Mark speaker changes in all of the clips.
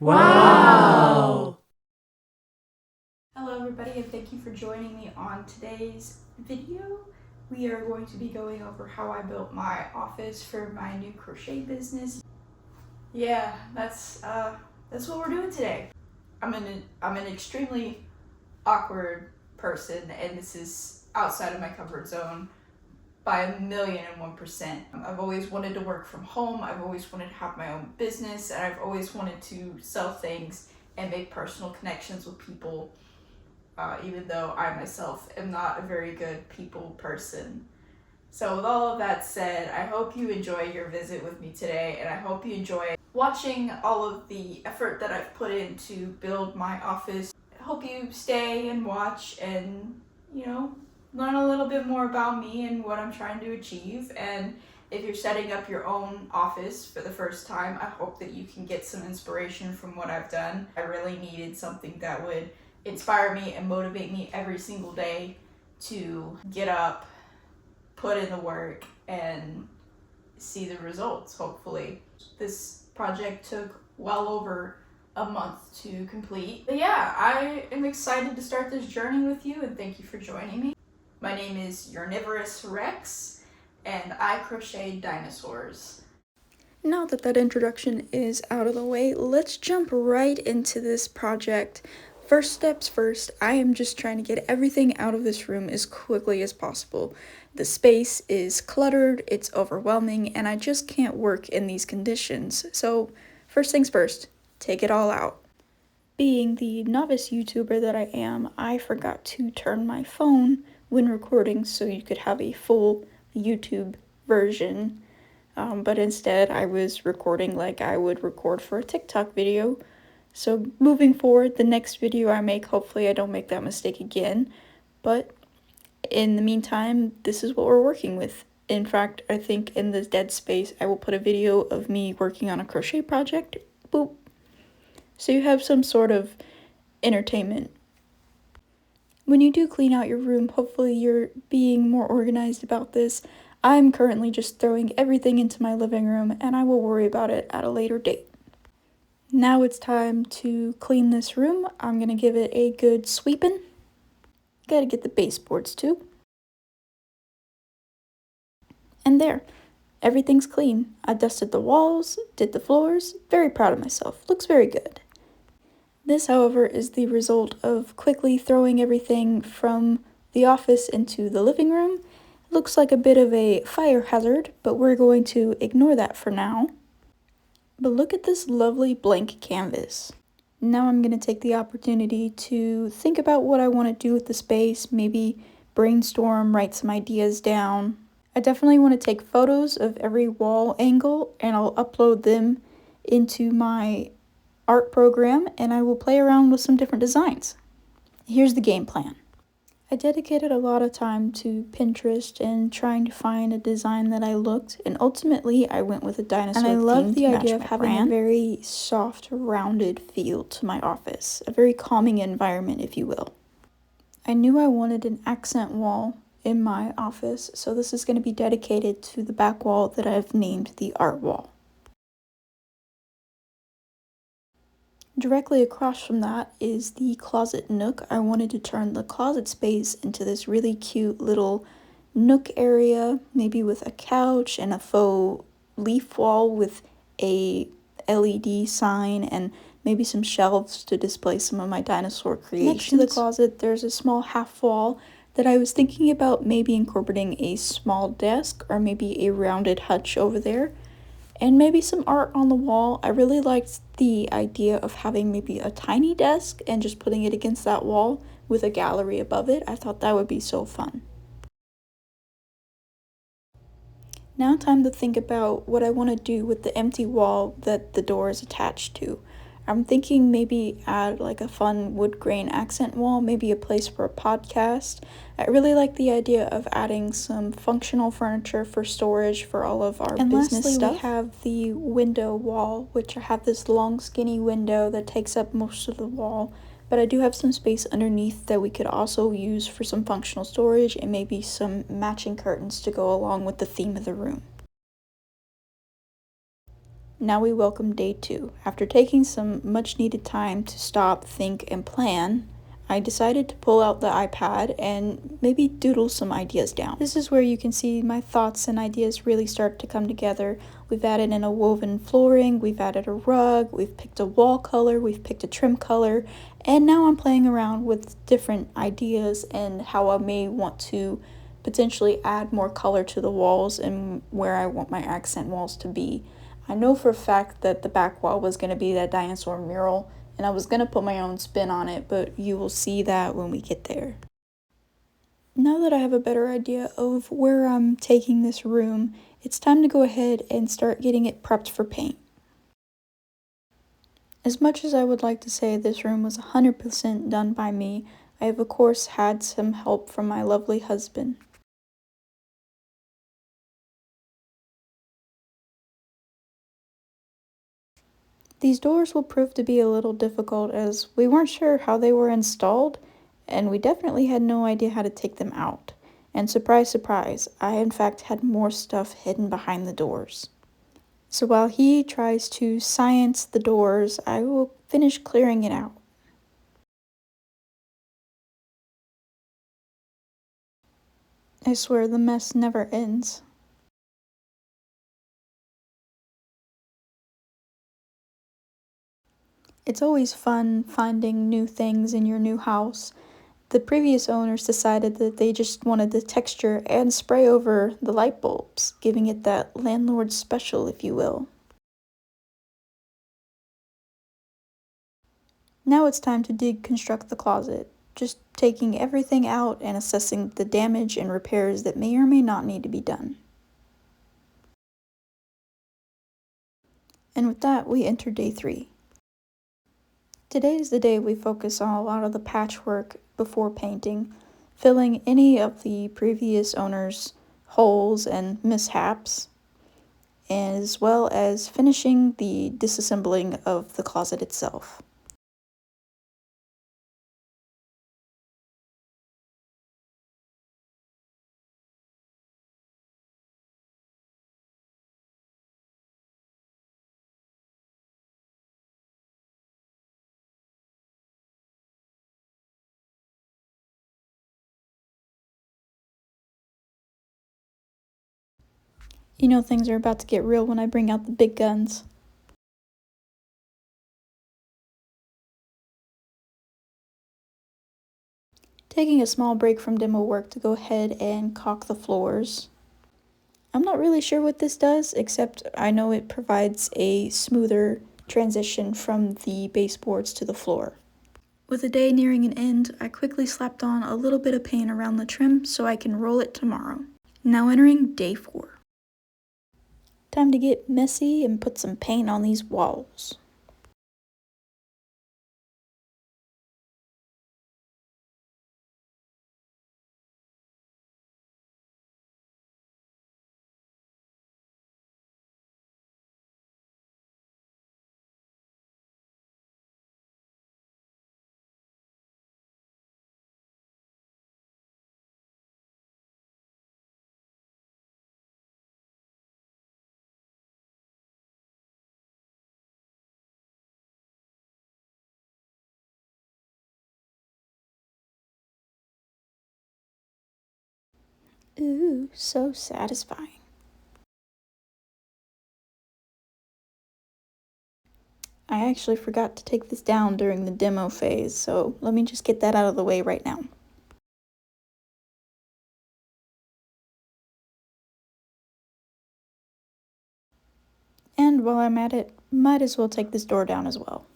Speaker 1: Wow!
Speaker 2: Hello everybody, and thank you for joining me on today's video. We are going to be going over how I built my office for my new crochet business. Yeah, that's what we're doing today. I'm an extremely awkward person, and this is outside of my comfort zone by 1,000,001%. I've always wanted to work from home. I've always wanted to have my own business, and I've always wanted to sell things and make personal connections with people. Even though I myself am not a very good people person. So with all of that said, I hope you enjoy your visit with me today, and I hope you enjoy watching all of the effort that I've put in to build my office. I hope you stay and watch and, learn a little bit more about me and what I'm trying to achieve. And if you're setting up your own office for the first time, I hope that you can get some inspiration from what I've done. I really needed something that would inspire me and motivate me every single day to get up, put in the work, and see the results, hopefully. This project took well over a month to complete. But yeah, I am excited to start this journey with you, and thank you for joining me. My name is Yarnivorous Rex, and I crochet dinosaurs. Now that introduction is out of the way, let's jump right into this project. First steps first, I am just trying to get everything out of this room as quickly as possible. The space is cluttered, it's overwhelming, and I just can't work in these conditions. So first things first, take it all out. Being the novice YouTuber that I am, I forgot to turn my phone when recording so you could have a full YouTube version. But instead I was recording like I would record for a TikTok video. So moving forward, the next video I make, hopefully I don't make that mistake again. But in the meantime, this is what we're working with. In fact, I think in this dead space, I will put a video of me working on a crochet project. Boop. So you have some sort of entertainment. When you do clean out your room, hopefully you're being more organized about this. I'm currently just throwing everything into my living room, and I will worry about it at a later date. Now it's time to clean this room. I'm going to give it a good sweeping. Gotta get the baseboards too. And there, everything's clean. I dusted the walls, did the floors, very proud of myself. Looks very good. This, however, is the result of quickly throwing everything from the office into the living room. It looks like a bit of a fire hazard, but we're going to ignore that for now. But look at this lovely blank canvas. Now I'm going to take the opportunity to think about what I want to do with the space, maybe brainstorm, write some ideas down. I definitely want to take photos of every wall angle, and I'll upload them into my art program, and I will play around with some different designs. Here's the game plan. I dedicated a lot of time to Pinterest and trying to find a design that I looked, and ultimately I went with a dinosaur theme. And I love the idea of having a very soft, rounded feel to my office, a very calming environment, if you will. I knew I wanted an accent wall in my office, so this is going to be dedicated to the back wall that I've named the art wall. Directly across from that is the closet nook. I wanted to turn the closet space into this really cute little nook area, maybe with a couch and a faux leaf wall with a LED sign and maybe some shelves to display some of my dinosaur creations. Next to the closet, there's a small half wall that I was thinking about maybe incorporating a small desk or maybe a rounded hutch over there. And maybe some art on the wall. I really liked the idea of having maybe a tiny desk and just putting it against that wall with a gallery above it. I thought that would be so fun. Now time to think about what I want to do with the empty wall that the door is attached to. I'm thinking maybe add like a fun wood grain accent wall, maybe a place for a podcast. I really like the idea of adding some functional furniture for storage for all of our business stuff. And lastly, we have the window wall, which I have this long skinny window that takes up most of the wall, but I do have some space underneath that we could also use for some functional storage and maybe some matching curtains to go along with the theme of the room. Now we welcome day 2. After taking some much needed time to stop, think, and plan, I decided to pull out the iPad and maybe doodle some ideas down. This is where you can see my thoughts and ideas really start to come together. We've added in a woven flooring, we've added a rug, we've picked a wall color, we've picked a trim color, and now I'm playing around with different ideas and how I may want to potentially add more color to the walls and where I want my accent walls to be. I know for a fact that the back wall was going to be that dinosaur mural, and I was going to put my own spin on it, but you will see that when we get there. Now that I have a better idea of where I'm taking this room, it's time to go ahead and start getting it prepped for paint. As much as I would like to say this room was 100% done by me, I have of course had some help from my lovely husband. These doors will prove to be a little difficult as we weren't sure how they were installed, and we definitely had no idea how to take them out. And surprise, surprise, I in fact had more stuff hidden behind the doors. So while he tries to science the doors, I will finish clearing it out. I swear the mess never ends. It's always fun finding new things in your new house. The previous owners decided that they just wanted the texture and spray over the light bulbs, giving it that landlord special, if you will. Now it's time to deconstruct the closet, just taking everything out and assessing the damage and repairs that may or may not need to be done. And with that, we enter day 3. Today is the day we focus on a lot of the patchwork before painting, filling any of the previous owners' holes and mishaps, as well as finishing the disassembling of the closet itself. You know things are about to get real when I bring out the big guns. Taking a small break from demo work to go ahead and caulk the floors. I'm not really sure what this does, except I know it provides a smoother transition from the baseboards to the floor. With the day nearing an end, I quickly slapped on a little bit of paint around the trim so I can roll it tomorrow. Now entering day 4. Time to get messy and put some paint on these walls. Ooh, so satisfying. I actually forgot to take this down during the demo phase, so let me just get that out of the way right now. And while I'm at it, might as well take this door down as well.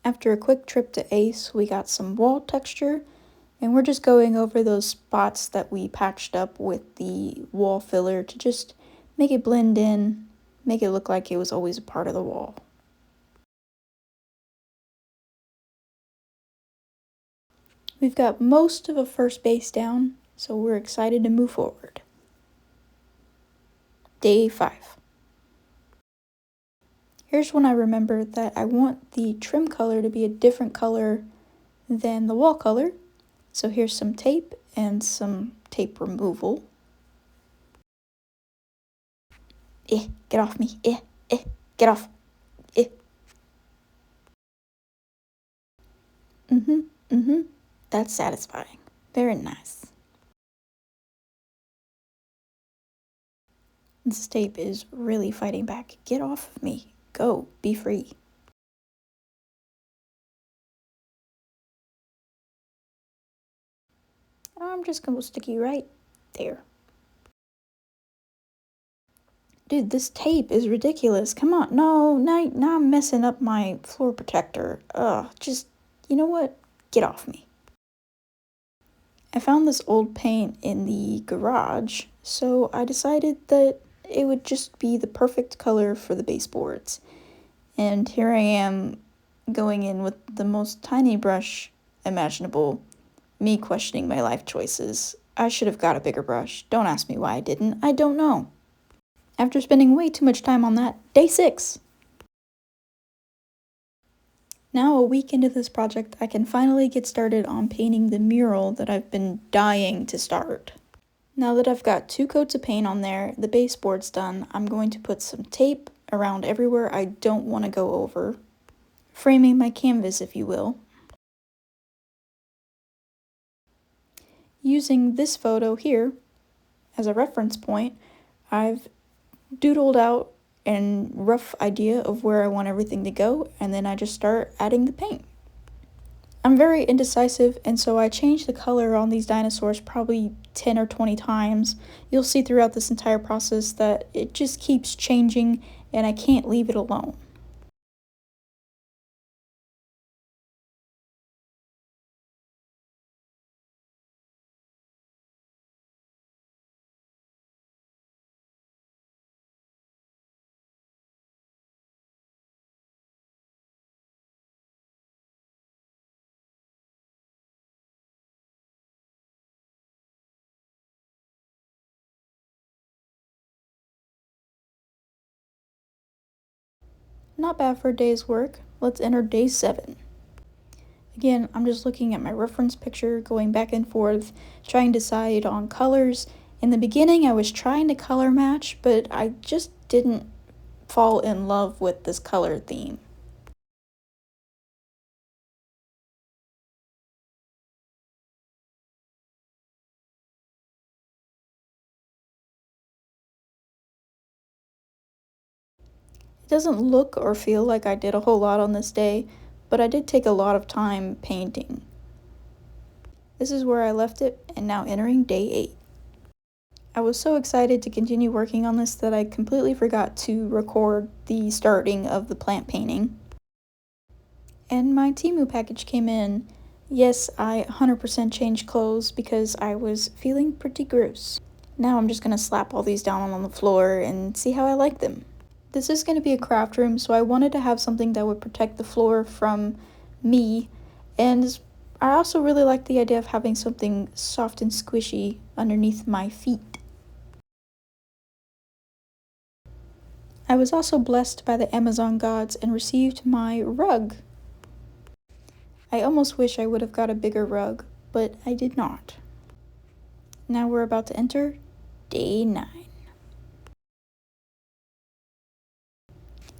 Speaker 2: After a quick trip to Ace, we got some wall texture, and we're just going over those spots that we patched up with the wall filler to just make it blend in, make it look like it was always a part of the wall. We've got most of a first base down, So we're excited to move forward. Day 5. Here's when I remember that I want the trim color to be a different color than the wall color. So here's some tape and some tape removal. Get off me. Get off. That's satisfying. Very nice. This tape is really fighting back. Get off of me. Go. Be free. I'm just gonna stick you right there. Dude, this tape is ridiculous. Come on. No, now I'm messing up my floor protector. Just, you know what? Get off me. I found this old paint in the garage, so I decided that it would just be the perfect color for the baseboards. And here I am going in with the most tiny brush imaginable, me questioning my life choices. I should have got a bigger brush. Don't ask me why I didn't. I don't know. After spending way too much time on that, day 6. Now, a week into this project, I can finally get started on painting the mural that I've been dying to start. Now that I've got 2 coats of paint on there, the baseboard's done, I'm going to put some tape around everywhere I don't want to go over, framing my canvas, if you will. Using this photo here as a reference point, I've doodled out a rough idea of where I want everything to go, and then I just start adding the paint. I'm very indecisive, and so I change the color on these dinosaurs probably 10 or 20 times. You'll see throughout this entire process that it just keeps changing, and I can't leave it alone. Not bad for a day's work. Let's enter day 7. Again, I'm just looking at my reference picture, going back and forth, trying to decide on colors. In the beginning, I was trying to color match, but I just didn't fall in love with this color theme. It doesn't look or feel like I did a whole lot on this day, but I did take a lot of time painting. This is where I left it, and now entering day 8. I was so excited to continue working on this that I completely forgot to record the starting of the plant painting. And my Temu package came in. Yes, I 100% changed clothes because I was feeling pretty gross. Now I'm just gonna slap all these down on the floor and see how I like them. This is gonna be a craft room, so I wanted to have something that would protect the floor from me, and I also really like the idea of having something soft and squishy underneath my feet. I was also blessed by the Amazon gods and received my rug. I almost wish I would have got a bigger rug, but I did not. Now we're about to enter day 9.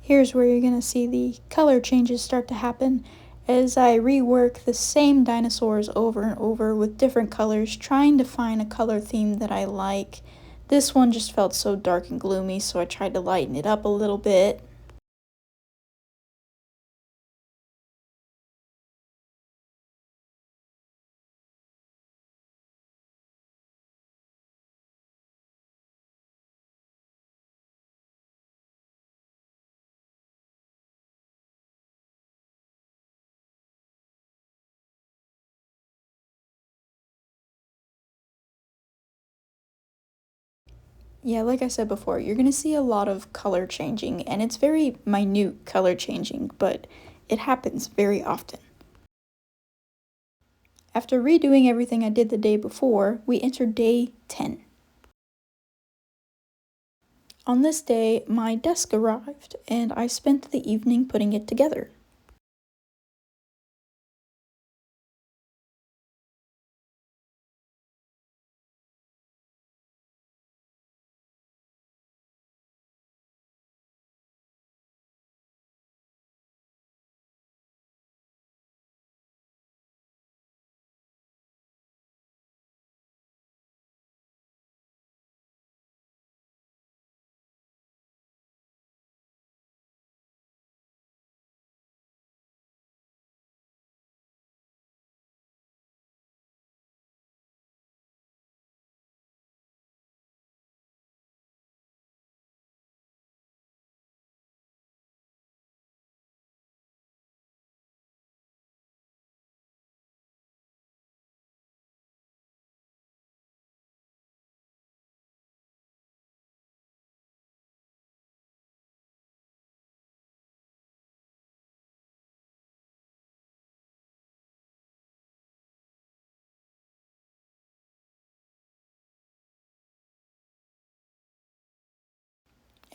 Speaker 2: Here's where you're gonna see the color changes start to happen as I rework the same dinosaurs over and over with different colors, trying to find a color theme that I like. This one just felt so dark and gloomy, so I tried to lighten it up a little bit. Yeah, like I said before, you're gonna see a lot of color changing, and it's very minute color changing, but it happens very often. After redoing everything I did the day before, we entered day 10. On this day, my desk arrived, and I spent the evening putting it together.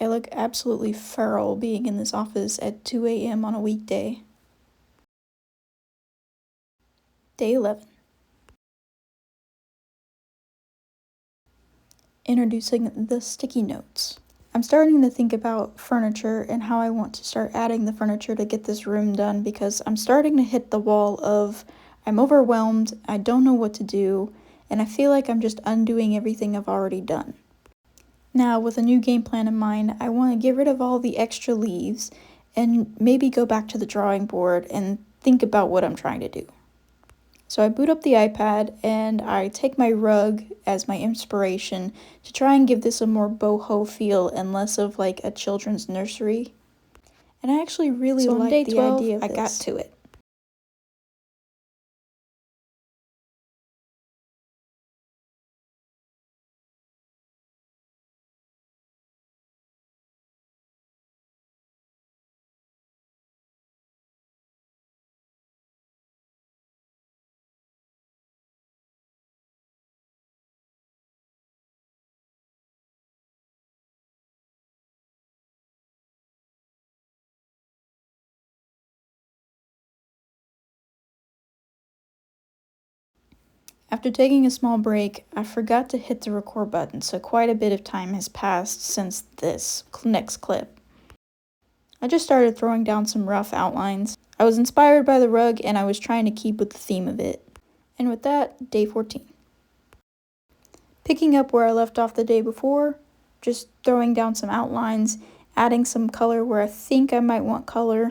Speaker 2: I look absolutely feral being in this office at 2 a.m. on a weekday. Day 11. Introducing the sticky notes. I'm starting to think about furniture and how I want to start adding the furniture to get this room done, because I'm starting to hit the wall of I'm overwhelmed, I don't know what to do, and I feel like I'm just undoing everything I've already done. Now, with a new game plan in mind, I want to get rid of all the extra leaves and maybe go back to the drawing board and think about what I'm trying to do. So I boot up the iPad and I take my rug as my inspiration to try and give this a more boho feel and less of like a children's nursery. And I actually really like the idea of this. I got to it. After taking a small break, I forgot to hit the record button, so quite a bit of time has passed since this next clip. I just started throwing down some rough outlines. I was inspired by the rug and I was trying to keep with the theme of it. And with that, day 14. Picking up where I left off the day before, just throwing down some outlines, adding some color where I think I might want color.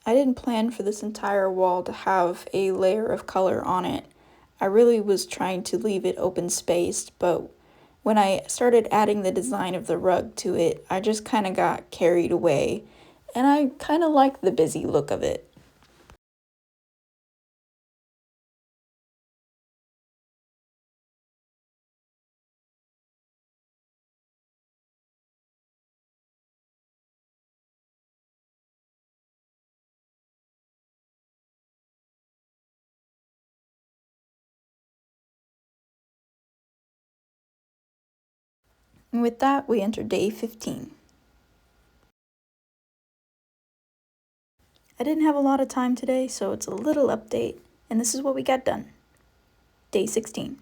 Speaker 2: I didn't plan for this entire wall to have a layer of color on it. I really was trying to leave it open spaced, but when I started adding the design of the rug to it, I just kind of got carried away, and I kind of like the busy look of it. And with that, we enter day 15. I didn't have a lot of time today, so it's a little update, and this is what we got done. Day 16.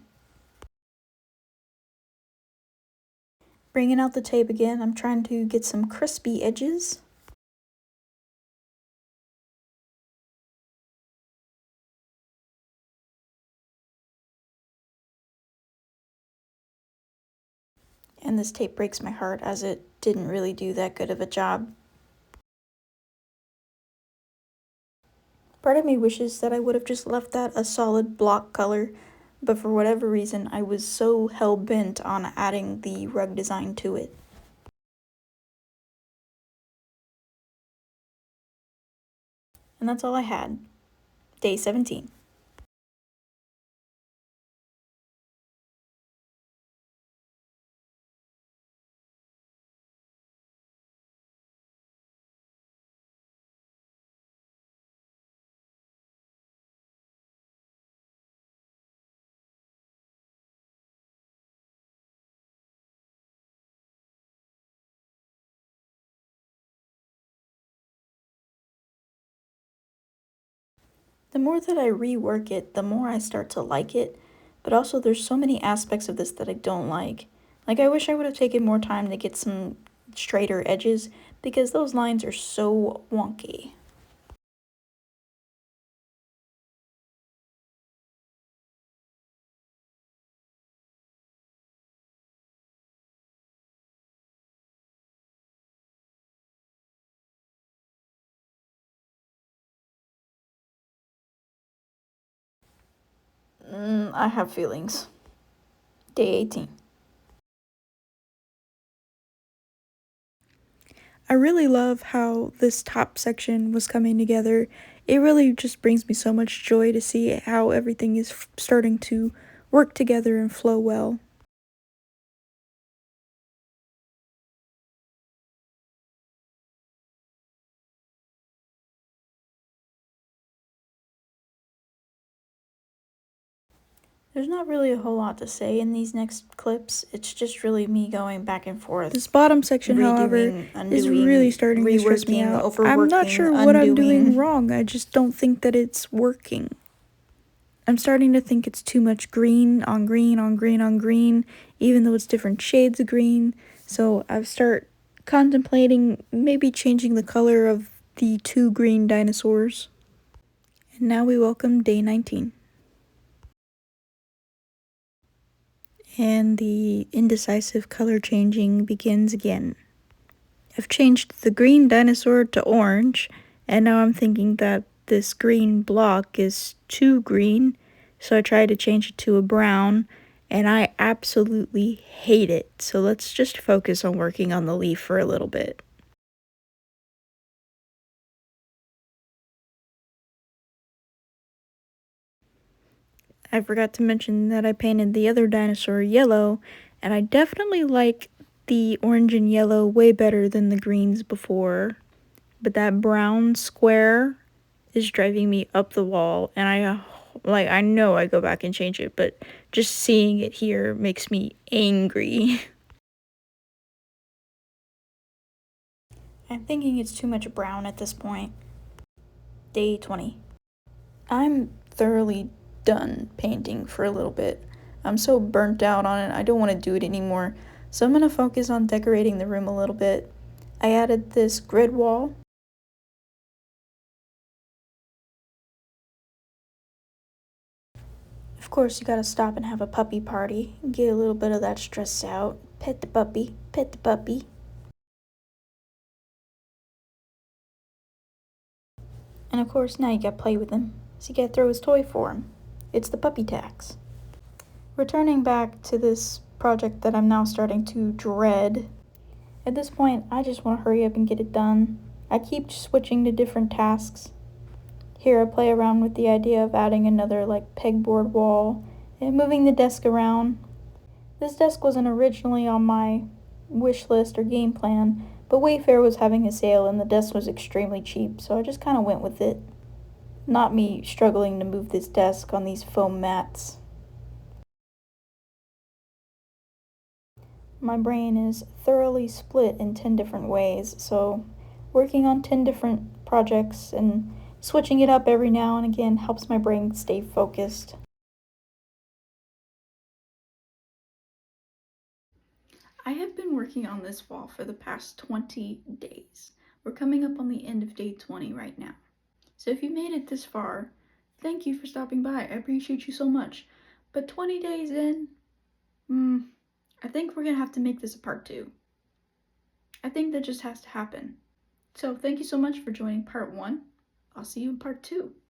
Speaker 2: Bringing out the tape again, I'm trying to get some crispy edges. And this tape breaks my heart as it didn't really do that good of a job. Part of me wishes that I would have just left that a solid block color, but for whatever reason I was so hell-bent on adding the rug design to it. And that's all I had. Day 17. The more that I rework it, the more I start to like it, but also there's so many aspects of this that I don't like. Like, I wish I would have taken more time to get some straighter edges because those lines are so wonky. I have feelings. Day 18. I really love how this top section was coming together. It really just brings me so much joy to see how everything is starting to work together and flow well. There's not really a whole lot to say in these next clips. It's just really me going back and forth. This bottom section, however, is really starting to stress me out. I'm not sure what I'm doing wrong. I just don't think that it's working. I'm starting to think it's too much green on green on green on green, even though it's different shades of green. So I've started contemplating maybe changing the color of the 2 green dinosaurs. And now we welcome day 19. And the indecisive color changing begins again. I've changed the green dinosaur to orange, and now I'm thinking that this green block is too green, so I tried to change it to a brown, and I absolutely hate it. So let's just focus on working on the leaf for a little bit. I forgot to mention that I painted the other dinosaur yellow, and I definitely like the orange and yellow way better than the greens before. But that brown square is driving me up the wall, and I know I go back and change it, but just seeing it here makes me angry. I'm thinking it's too much brown at this point. Day 20. I'm thoroughly done painting for a little bit. I'm so burnt out on it, I don't want to do it anymore. So I'm going to focus on decorating the room a little bit. I added this grid wall. Of course, you gotta stop and have a puppy party and get a little bit of that stress out. Pet the puppy, pet the puppy. And of course, now you gotta play with him, so you gotta throw his toy for him. It's the puppy tax. Returning back to this project that I'm now starting to dread. At this point, I just want to hurry up and get it done. I keep switching to different tasks. Here I play around with the idea of adding another pegboard wall and moving the desk around. This desk wasn't originally on my wish list or game plan, but Wayfair was having a sale and the desk was extremely cheap, so I just kind of went with it. Not me struggling to move this desk on these foam mats. My brain is thoroughly split in 10 different ways, so working on 10 different projects and switching it up every now and again helps my brain stay focused. I have been working on this wall for the past 20 days. We're coming up on the end of day 20 right now. So if you made it this far, thank you for stopping by. I appreciate you so much. But 20 days in, I think we're gonna have to make this a part 2. I think that just has to happen. So thank you so much for joining part 1. I'll see you in part 2.